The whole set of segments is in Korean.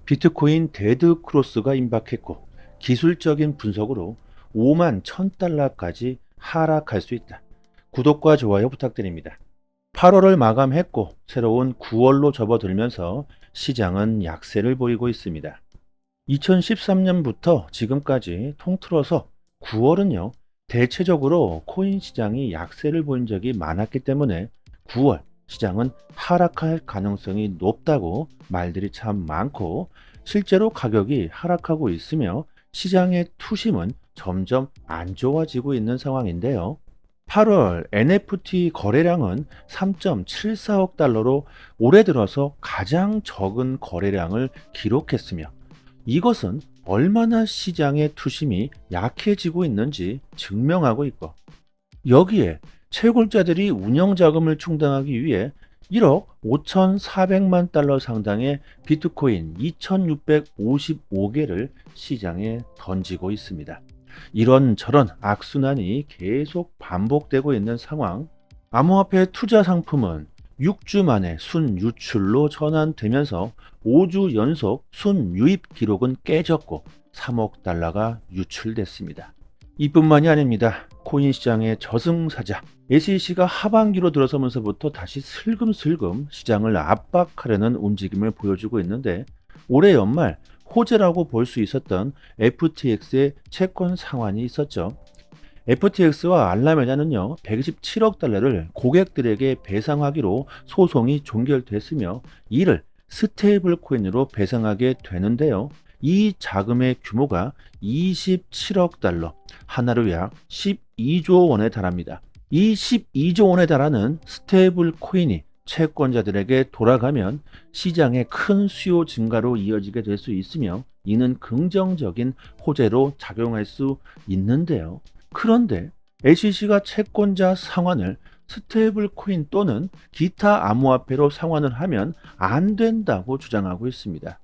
비트코인 데드 크로스가 임박했고 기술적인 분석으로 5만 1000달러까지 하락할 수 있다. 구독과 좋아요 부탁드립니다. 8월을 마감했고 새로운 9월로 접어들면서 시장은 약세를 보이고 있습니다. 2013년부터 지금까지 통틀어서 9월은요, 대체적으로 코인 시장이 약세를 보인 적이 많았기 때문에 9월 시장은 하락할 가능성이 높다고 말들이 참 많고, 실제로 가격이 하락하고 있으며 시장의 투심은 점점 안 좋아지고 있는 상황인데요. 8월 NFT 거래량은 3.74억 달러로 올해 들어서 가장 적은 거래량을 기록했으며, 이것은 얼마나 시장의 투심이 약해지고 있는지 증명하고 있고, 여기에 채굴자들이 운영 자금을 충당하기 위해 1억 5,400만 달러 상당의 비트코인 2,655개를 시장에 던지고 있습니다. 이런저런 악순환이 계속 반복되고 있는 상황. 암호화폐 투자 상품은 6주 만에 순유출로 전환되면서 5주 연속 순유입 기록은 깨졌고 3억 달러가 유출됐습니다. 이뿐만이 아닙니다. 코인 시장의 저승사자 SEC가 하반기로 들어서면서부터 다시 슬금슬금 시장을 압박하려는 움직임을 보여주고 있는데, 올해 연말 호재라고 볼 수 있었던 FTX의 채권 상환이 있었죠. FTX와 알라메다는요, 127억 달러를 고객들에게 배상하기로 소송이 종결됐으며, 이를 스테이블 코인으로 배상하게 되는데요. 이 자금의 규모가 27억 달러, 하나로 약 12조 원에 달합니다. 이 12조 원에 달하는 스테이블 코인이 채권자들에게 돌아가면 시장의 큰 수요 증가로 이어지게 될 수 있으며, 이는 긍정적인 호재로 작용할 수 있는데요. 그런데 SEC가 채권자 상환을 스테이블 코인 또는 기타 암호화폐로 상환을 하면 안 된다고 주장하고 있습니다.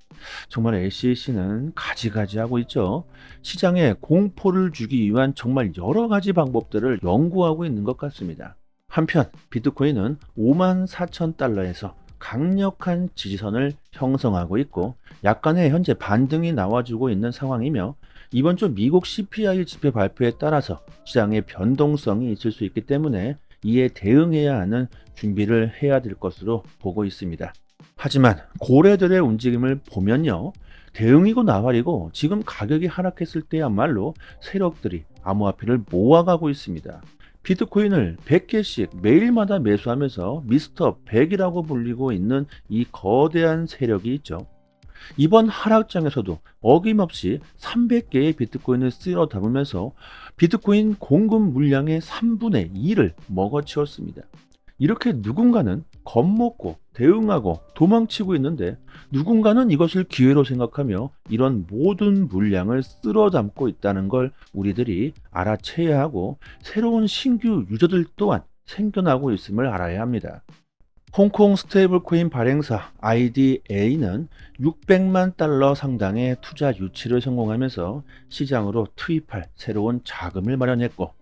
정말 SEC는 가지가지하고 있죠. 시장에 공포를 주기 위한 정말 여러 가지 방법들을 연구하고 있는 것 같습니다. 한편 비트코인은 5만 4천 달러에서 강력한 지지선을 형성하고 있고, 약간의 현재 반등이 나와주고 있는 상황이며, 이번 주 미국 CPI 지표 발표에 따라서 시장의 변동성이 있을 수 있기 때문에 이에 대응해야 하는 준비를 해야 될 것으로 보고 있습니다. 하지만 고래들의 움직임을 보면요, 대응이고 나발이고 지금 가격이 하락했을 때야말로 세력들이 암호화폐를 모아가고 있습니다. 비트코인을 100개씩 매일마다 매수하면서 미스터 100이라고 불리고 있는 이 거대한 세력이 있죠. 이번 하락장에서도 어김없이 300개의 비트코인을 쓸어 담으면서 비트코인 공급 물량의 3분의 2를 먹어치웠습니다. 이렇게 누군가는 겁먹고 대응하고 도망치고 있는데, 누군가는 이것을 기회로 생각하며 이런 모든 물량을 쓸어 담고 있다는 걸 우리들이 알아채야 하고, 새로운 신규 유저들 또한 생겨나고 있음을 알아야 합니다. 홍콩 스테이블코인 발행사 IDA는 600만 달러 상당의 투자 유치를 성공하면서 시장으로 투입할 새로운 자금을 마련했고,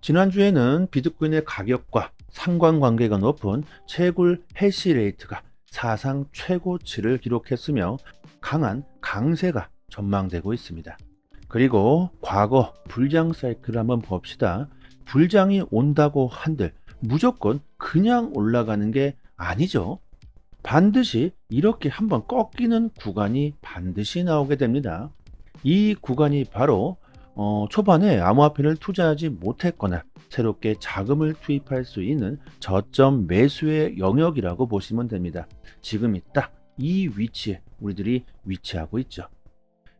지난주에는 비트코인의 가격과 상관관계가 높은 채굴 해시레이트가 사상 최고치를 기록했으며 강한 강세가 전망되고 있습니다. 그리고 과거 불장 사이클을 한번 봅시다. 불장이 온다고 한들 무조건 그냥 올라가는 게 아니죠. 반드시 이렇게 한번 꺾이는 구간이 반드시 나오게 됩니다. 이 구간이 바로 초반에 암호화폐를 투자하지 못했거나 새롭게 자금을 투입할 수 있는 저점 매수의 영역이라고 보시면 됩니다. 지금이 딱 이 위치에 우리들이 위치하고 있죠.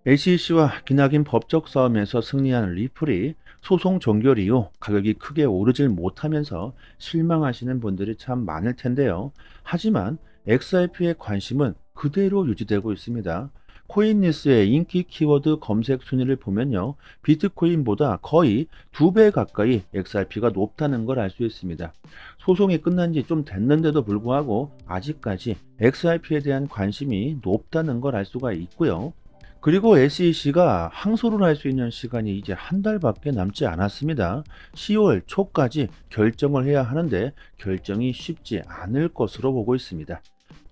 SEC와 기나긴 법적 싸움에서 승리한 리플이 소송 종결 이후 가격이 크게 오르질 못하면서 실망하시는 분들이 참 많을 텐데요. 하지만 XRP의 관심은 그대로 유지되고 있습니다. 코인니스의 인기 키워드 검색 순위를 보면요, 비트코인보다 거의 2배 가까이 XRP가 높다는 걸 알 수 있습니다. 소송이 끝난 지 좀 됐는데도 불구하고 아직까지 XRP에 대한 관심이 높다는 걸 알 수가 있고요. 그리고 SEC가 항소를 할 수 있는 시간이 이제 한 달밖에 남지 않았습니다. 10월 초까지 결정을 해야 하는데 결정이 쉽지 않을 것으로 보고 있습니다.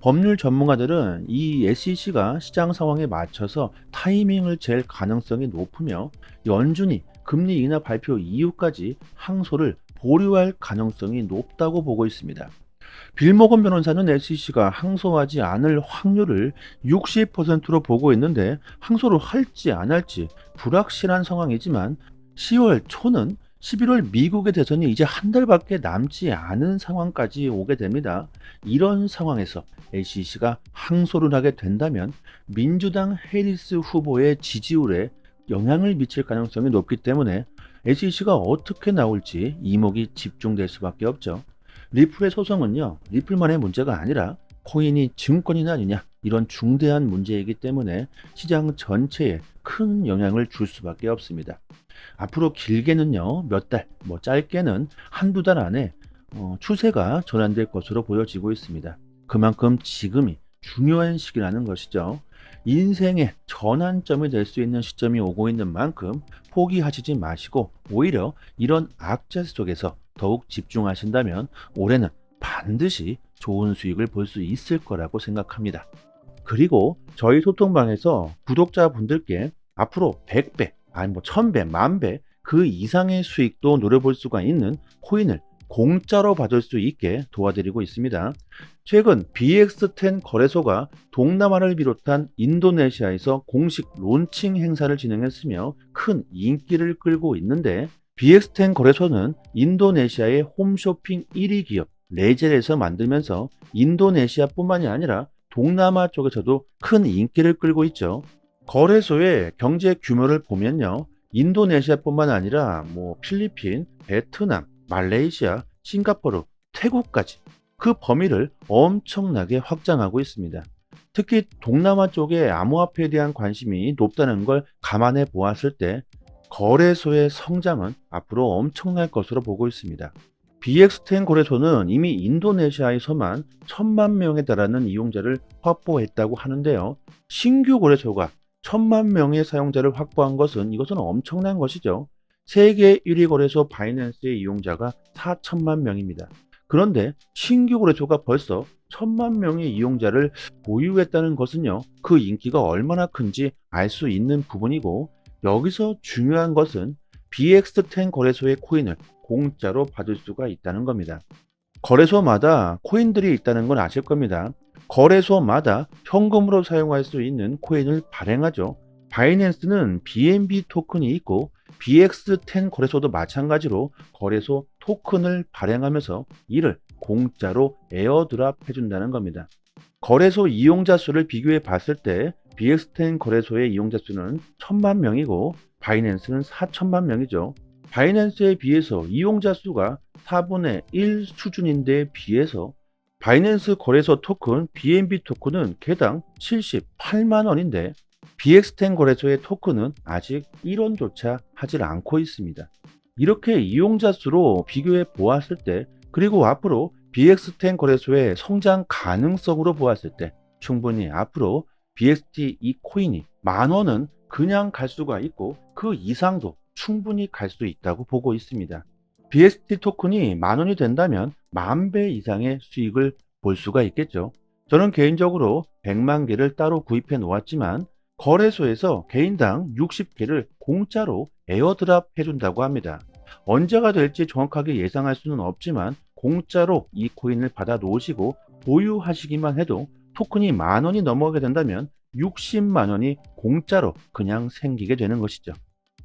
법률 전문가들은 이 SEC가 시장 상황에 맞춰서 타이밍을 잴 가능성이 높으며 연준이 금리 인하 발표 이후까지 항소를 보류할 가능성이 높다고 보고 있습니다. 빌 모건 변호사는 SEC가 항소하지 않을 확률을 60%로 보고 있는데 항소를 할지 안 할지 불확실한 상황이지만 10월 초는 11월 미국의 대선이 이제 한 달밖에 남지 않은 상황까지 오게 됩니다. 이런 상황에서 SEC가 항소를 하게 된다면 민주당 해리스 후보의 지지율에 영향을 미칠 가능성이 높기 때문에 SEC가 어떻게 나올지 이목이 집중될 수밖에 없죠. 리플의 소송은요, 리플만의 문제가 아니라 코인이 증권이 아니냐 이런 중대한 문제이기 때문에 시장 전체에 큰 영향을 줄 수밖에 없습니다. 앞으로 길게는요, 몇 달, 짧게는 한두 달 안에 추세가 전환될 것으로 보여지고 있습니다. 그만큼 지금이 중요한 시기라는 것이죠. 인생의 전환점이 될 수 있는 시점이 오고 있는 만큼 포기하시지 마시고 오히려 이런 악재 속에서 더욱 집중하신다면 올해는 반드시 좋은 수익을 볼 수 있을 거라고 생각합니다. 그리고 저희 소통방에서 구독자분들께 앞으로 100배, 아니 1000배, 10,000배 그 이상의 수익도 노려볼 수가 있는 코인을 공짜로 받을 수 있게 도와드리고 있습니다. 최근 BX10 거래소가 동남아를 비롯한 인도네시아에서 공식 론칭 행사를 진행했으며 큰 인기를 끌고 있는데 BX10 거래소는 인도네시아의 홈쇼핑 1위 기업 레젤에서 만들면서 인도네시아뿐만이 아니라 동남아 쪽에서도 큰 인기를 끌고 있죠. 거래소의 경제 규모를 보면요. 인도네시아뿐만 아니라 필리핀, 베트남, 말레이시아, 싱가포르, 태국까지 그 범위를 엄청나게 확장하고 있습니다. 특히 동남아 쪽에 암호화폐에 대한 관심이 높다는 걸 감안해 보았을 때 거래소의 성장은 앞으로 엄청날 것으로 보고 있습니다. BX10 거래소는 이미 인도네시아에서만 1,000만 명에 달하는 이용자를 확보했다고 하는데요. 신규 거래소가 1,000만 명의 사용자를 확보한 것은 이것은 엄청난 것이죠. 세계 1위 거래소 바이낸스의 이용자가 4천만 명입니다. 그런데 신규 거래소가 벌써 1,000만 명의 이용자를 보유했다는 것은요. 그 인기가 얼마나 큰지 알 수 있는 부분이고 여기서 중요한 것은 BX10 거래소의 코인을 공짜로 받을 수가 있다는 겁니다. 거래소마다 코인들이 있다는 건 아실 겁니다. 거래소마다 현금으로 사용할 수 있는 코인을 발행하죠. 바이낸스는 BNB 토큰이 있고 BX10 거래소도 마찬가지로 거래소 토큰을 발행하면서 이를 공짜로 에어드랍 해준다는 겁니다. 거래소 이용자 수를 비교해 봤을 때 BX10 거래소의 이용자 수는 1,000만 명이고 바이낸스는 4천만 명이죠. 바이낸스에 비해서 이용자 수가 4분의 1 수준인데 비해서 바이낸스 거래소 토큰 BNB 토큰은 개당 78만 원인데 BX10 거래소의 토큰은 아직 1원조차 하질 않고 있습니다. 이렇게 이용자 수로 비교해 보았을 때 그리고 앞으로 BX10 거래소의 성장 가능성으로 보았을 때 충분히 앞으로 BXT 이 코인이 10,000원은 그냥 갈 수가 있고 그 이상도 충분히 갈 수 있다고 보고 있습니다. BXT 토큰이 10,000원이 된다면 10,000배 이상의 수익을 볼 수가 있겠죠. 저는 개인적으로 100만 개를 따로 구입해 놓았지만 거래소에서 개인당 60개를 공짜로 에어드랍 해준다고 합니다. 언제가 될지 정확하게 예상할 수는 없지만 공짜로 이 코인을 받아 놓으시고 보유하시기만 해도 토큰이 10,000원이 넘어가게 된다면 60만 원이 공짜로 그냥 생기게 되는 것이죠.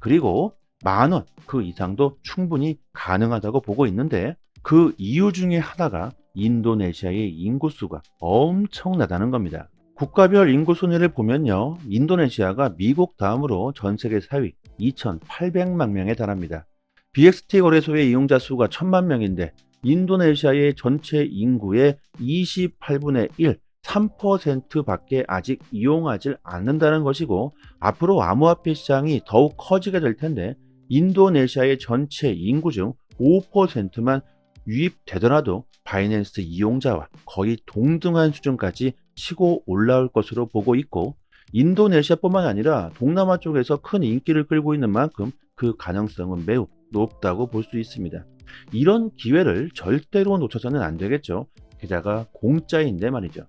그리고 10,000원 그 이상도 충분히 가능하다고 보고 있는데 그 이유 중에 하나가 인도네시아의 인구수가 엄청나다는 겁니다. 국가별 인구 순위를 보면요. 인도네시아가 미국 다음으로 전 세계 4위 2,800만 명에 달합니다. BXT 거래소의 이용자 수가 1,000만 명인데 인도네시아의 전체 인구의 28분의 1, 3%밖에 아직 이용하지 않는다는 것이고 앞으로 암호화폐 시장이 더욱 커지게 될 텐데 인도네시아의 전체 인구 중 5%만 유입되더라도 바이낸스 이용자와 거의 동등한 수준까지 치고 올라올 것으로 보고 있고 인도네시아뿐만 아니라 동남아 쪽에서 큰 인기를 끌고 있는 만큼 그 가능성은 매우 높다고 볼 수 있습니다. 이런 기회를 절대로 놓쳐서는 안 되겠죠. 게다가 공짜인데 말이죠.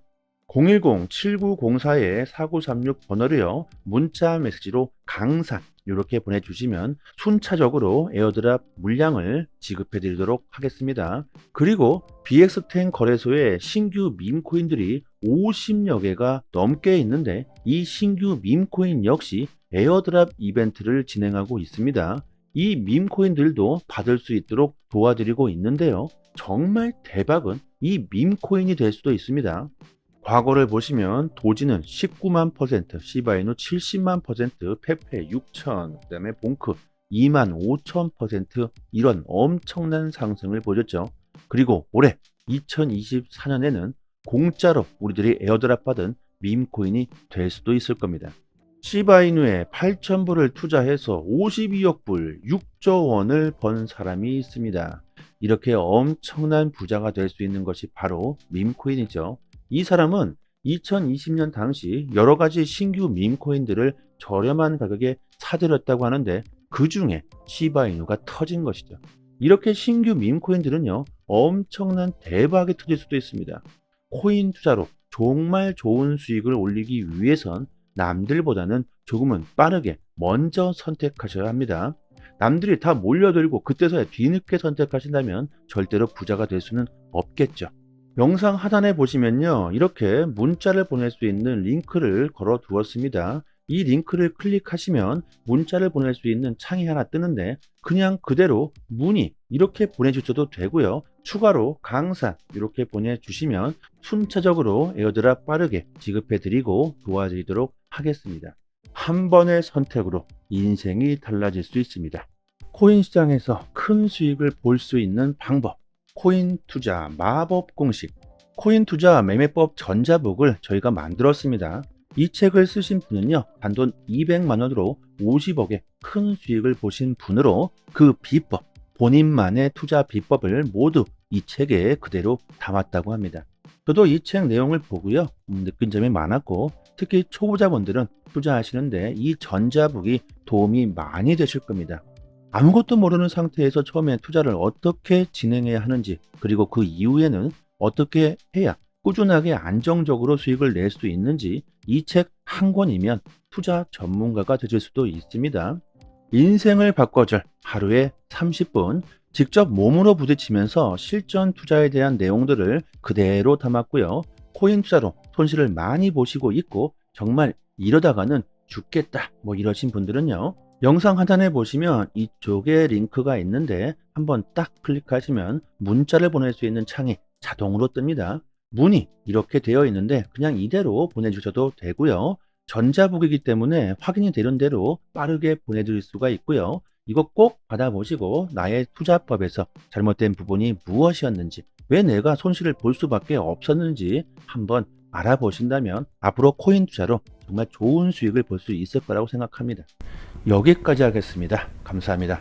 010-7904-4936 번호로요. 문자 메시지로 강산 이렇게 보내주시면 순차적으로 에어드랍 물량을 지급해 드리도록 하겠습니다. 그리고 BX10 거래소에 신규 밈코인들이 50여 개가 넘게 있는데 이 신규 밈코인 역시 에어드랍 이벤트를 진행하고 있습니다. 이 밈코인들도 받을 수 있도록 도와드리고 있는데요. 정말 대박은 이 밈코인이 될 수도 있습니다. 과거를 보시면 도지는 19만 %, 시바이누 70만 %, 페페 6천, 그 다음에 봉크 2만 5천 % 이런 엄청난 상승을 보였죠. 그리고 올해 2024년에는 공짜로 우리들이 에어드랍 받은 밈코인이 될 수도 있을 겁니다. 시바이누에 8,000불을 투자해서 52억 불, 6조 원을 번 사람이 있습니다. 이렇게 엄청난 부자가 될 수 있는 것이 바로 밈코인이죠. 이 사람은 2020년 당시 여러 가지 신규 밈코인들을 저렴한 가격에 사들였다고 하는데 그 중에 시바이누가 터진 것이죠. 이렇게 신규 밈코인들은요, 엄청난 대박이 터질 수도 있습니다. 코인 투자로 정말 좋은 수익을 올리기 위해선 남들보다는 조금은 빠르게 먼저 선택하셔야 합니다. 남들이 다 몰려들고 그때서야 뒤늦게 선택하신다면 절대로 부자가 될 수는 없겠죠. 영상 하단에 보시면요, 이렇게 문자를 보낼 수 있는 링크를 걸어 두었습니다. 이 링크를 클릭하시면 문자를 보낼 수 있는 창이 하나 뜨는데 그냥 그대로 문의 이렇게 보내주셔도 되고요. 추가로 강산 이렇게 보내주시면 순차적으로 에어드랍 빠르게 지급해드리고 도와드리도록 하겠습니다. 한 번의 선택으로 인생이 달라질 수 있습니다. 코인 시장에서 큰 수익을 볼 수 있는 방법, 코인 투자 마법 공식, 코인 투자 매매법 전자북을 저희가 만들었습니다. 이 책을 쓰신 분은요, 단돈 200만 원으로 50억의 큰 수익을 보신 분으로 그 비법, 본인만의 투자 비법을 모두 이 책에 그대로 담았다고 합니다. 저도 이 책 내용을 보고요, 느낀 점이 많았고, 특히 초보자분들은 투자하시는데 이 전자북이 도움이 많이 되실 겁니다. 아무것도 모르는 상태에서 처음에 투자를 어떻게 진행해야 하는지, 그리고 그 이후에는 어떻게 해야 꾸준하게 안정적으로 수익을 낼 수 있는지 이 책 한 권이면 투자 전문가가 되실 수도 있습니다. 인생을 바꿔줄 하루에 30분 직접 몸으로 부딪히면서 실전 투자에 대한 내용들을 그대로 담았고요. 코인 투자로 손실을 많이 보시고 있고 정말 이러다가는 죽겠다 뭐 이러신 분들은요, 영상 하단에 보시면 이쪽에 링크가 있는데 한번 딱 클릭하시면 문자를 보낼 수 있는 창이 자동으로 뜹니다. 문의 이렇게 되어 있는데 그냥 이대로 보내주셔도 되고요. 전자북이기 때문에 확인이 되는 대로 빠르게 보내드릴 수가 있고요. 이거 꼭 받아보시고 나의 투자법에서 잘못된 부분이 무엇이었는지, 왜 내가 손실을 볼 수밖에 없었는지 한번 알아보신다면 앞으로 코인 투자로 정말 좋은 수익을 볼 수 있을 거라고 생각합니다. 여기까지 하겠습니다. 감사합니다.